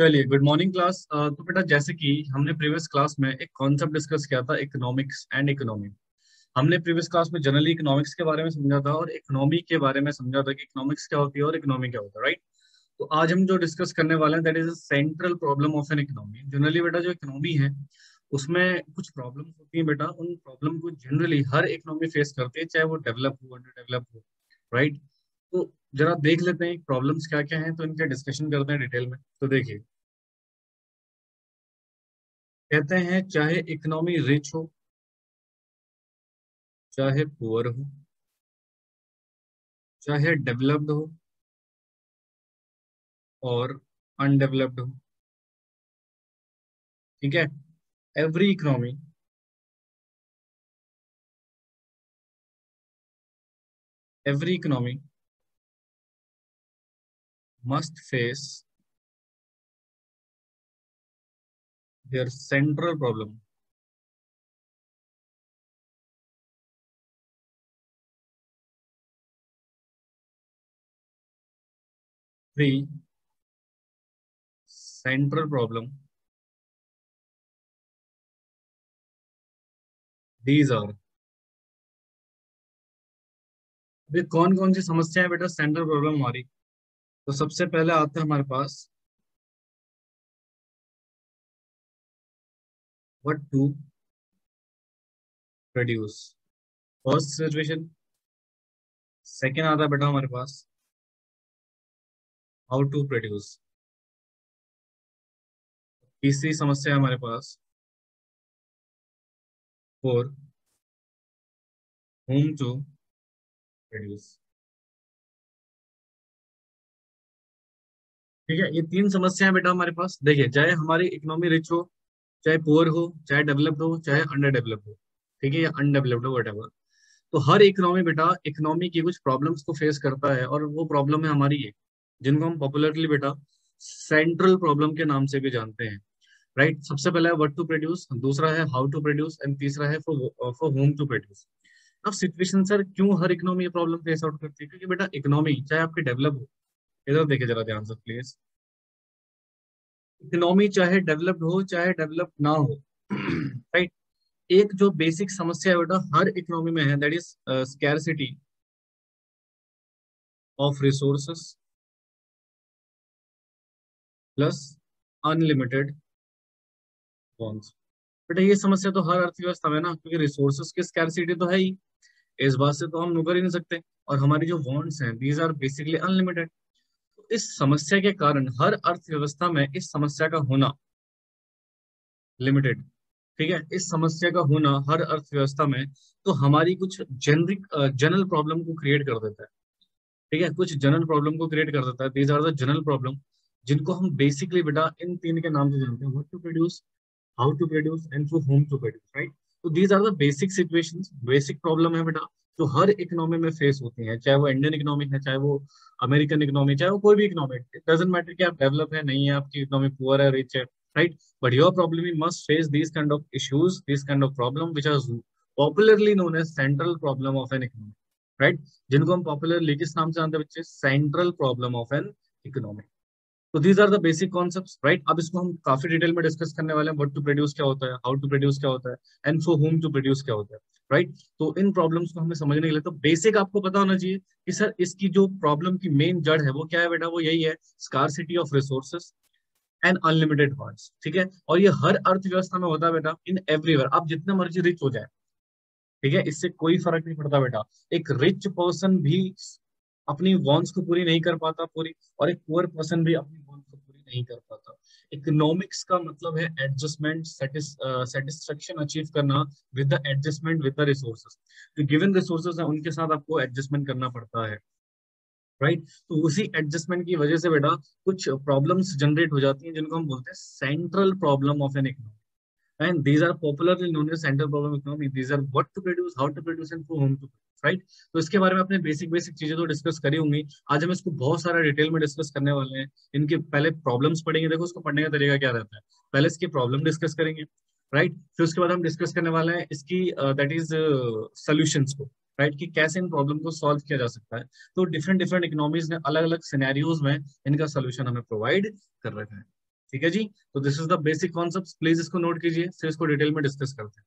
चलिए, good morning class. तो बेटा, जैसे कि हमने प्रीवियस क्लास में एक कॉन्सेप्ट डिस्कस किया था, इकोनॉमिक्स एंड इकोनॉमी। हमने प्रीवियस क्लास में जनरली इकोनॉमिक्स के बारे में समझा था और इकोनॉमी के बारे में समझा था कि इकोनॉमिक्स क्या होती है और इकोनॉमी क्या होता है, राइट। तो आज हम जो डिस्कस करने वाले हैं that is central problem of an economy. Generally बेटा जो इकोनॉमी है उसमें कुछ प्रॉब्लम्स होती हैं बेटा, उन प्रॉब्लम को जनरली हर इकोनॉमी फेस करती है, चाहे वो डेवलप हो अंडर डेवलप हो, राइट। तो जरा देख लेते हैं प्रॉब्लम्स क्या क्या हैं, तो इनका डिस्कशन करते हैं डिटेल में। तो देखिए, कहते हैं चाहे इकोनॉमी रिच हो चाहे पुअर हो, चाहे डेवलप्ड हो और अनडेवलप्ड हो, ठीक है। Every economy every economy must face there central problem. Three central problem, these are. अभी कौन कौन सी समस्या है बेटा सेंट्रल प्रॉब्लम हमारी? तो सबसे पहले आता है हमारे पास what to produce, first situation. Second आता है बेटा हमारे पास हाउ टू प्रोड्यूस। तीसरी समस्या है हमारे पास फोर whom to प्रोड्यूस। ठीक है, ये तीन समस्याएं बेटा हमारे पास। देखिए, चाहे हमारी इकोनॉमी रिच हो, चाहे पुअर हो, चाहे डेवलप्ड हो, चाहे अंडर डेवलप्ड हो, ठीक है, या अनडेवलप्ड हो, वटेवर। तो हर इकोनॉमी बेटा इकोनॉमी की कुछ प्रॉब्लम्स को फेस करता है, और वो प्रॉब्लम है हमारी ये, जिनको हम पॉपुलरली बेटा सेंट्रल प्रॉब्लम के नाम से भी जानते हैं, राइट। सबसे पहला है व्हाट टू प्रोड्यूस, दूसरा है हाउ टू प्रोड्यूस, एंड तीसरा है फॉर होम टू प्रोड्यूस। अब सिचुएशन सर, क्यों हर इकोनॉमी ये प्रॉब्लम फेस आउट करती है? क्योंकि बेटा इकोनॉमी चाहे आपकी डेवलप हो, इधर देखे जरा ध्यान से प्लीज, इकोनॉमी चाहे डेवलप्ड हो चाहे डेवलप ना हो, राइट, एक जो बेसिक समस्या है बेटा हर इकोनॉमी में है, that is scarcity of resources plus unlimited wants. बेटा ये समस्या तो हर अर्थव्यवस्था में है ना, क्योंकि रिसोर्सेस की स्कैरसिटी तो है ही, इस बात से तो हम मुकर ही नहीं सकते। और हमारी जो वॉन्ट्स हैं दीज आर बेसिकली अनलिमिटेड। तो इस समस्या के कारण हर अर्थव्यवस्था में इस समस्या का होना लिमिटेड, ठीक है, इस समस्या का होना हर अर्थव्यवस्था में, तो हमारी कुछ जेनरिक जनरल प्रॉब्लम को क्रिएट कर देता है, ठीक है, कुछ जनरल प्रॉब्लम को क्रिएट कर देता है। These are the general problem, जिनको हम बेसिकली बेटा इन तीन के नाम से जानते हैं, what to produce, how to produce and for whom to produce, right. तो these are the basic situations, basic problem है बेटा, जो हर इकोनॉमी में फेस होती है, चाहे वो इंडियन इकोनॉमी है, चाहे वो अमेरिकन इकोनॉमी, चाहे वो कोई भी इकोनॉमी। इट डजेंट मैटर कि आप डेवलप है नहीं है, आपकी इकोनॉमी पुअर है रिच है, right. But your problem you must face this kind of issues, this kind of problem which are popularly known as central problem of an economy, right, जिनको हम पॉपुलरली किस नाम से जानते हैं बच्चे? Central problem of an economy. तो these are the basic concepts, right. अब इसको हम काफी डिटेल में डिस्कस करने वाले हैं, व्हाट टू प्रोड्यूस क्या होता है, हाउ टू प्रोड्यूस क्या होता है, and for whom to produce क्या होता है, राइट। तो इन प्रॉब्लम्स को हमें समझने के लिए तो बेसिक आपको पता होना चाहिए कि सर इसकी जो प्रॉब्लम की मेन जड़ है वो क्या है बेटा, वो यही है, scarcity of resources and unlimited funds, ठीक है। और ये हर अर्थव्यवस्था में होता है बेटा, इन एवरीवेयर, आप जितना मर्जी रिच हो जाए, ठीक है, इससे कोई फर्क नहीं पड़ता बेटा। एक रिच पर्सन भी अपनी वॉन्ट्स को पूरी नहीं कर पाता पूरी, और एक पुअर पर्सन भी अपनी वॉन्ट्स को पूरी नहीं कर पाता। इकोनॉमिक्स का मतलब है एडजस्टमेंट, सेटिस्फेक्शन अचीव करना with the adjustment with the resources. जो गिवन रिसोर्सेज है उनके साथ आपको एडजस्टमेंट करना पड़ता है, राइट। तो उसी एडजस्टमेंट की वजह से बेटा कुछ प्रॉब्लम्स जनरेट हो जाती हैं, जिनको हम बोलते हैं central problem of an economy, and these are popularly known as central problem economy. These are what to produce, how to produce and for whom to produce, right? तो इसके बारे में अपने बेसिक बेसिक चीजें तो डिस्कस करी होंगी, आज हम इसको बहुत सारा डिटेल में डिस्कस करने वाले हैं। इनके पहले प्रॉब्लम्स पढ़ेंगे, देखो उसको पढ़ने का तरीका क्या रहता है, पहले इसकी प्रॉब्लम डिस्कस करेंगे, राइट, फिर उसके बाद हम डिस्कस करने वाले हैं इसकी दैट इज सोल्यूशंस को, राइट, कि कैसे इन प्रॉब्लम को सॉल्व किया जा सकता है। तो डिफरेंट डिफरेंट इकोनॉमीज ने अलग अलग सिनेरियोज में इनका सोल्यूशन हमें प्रोवाइड कर रखा है। ठीक है जी। तो this is the basic concept, please इसको नोट कीजिए, फिर इसको डिटेल में डिस्कस करते हैं।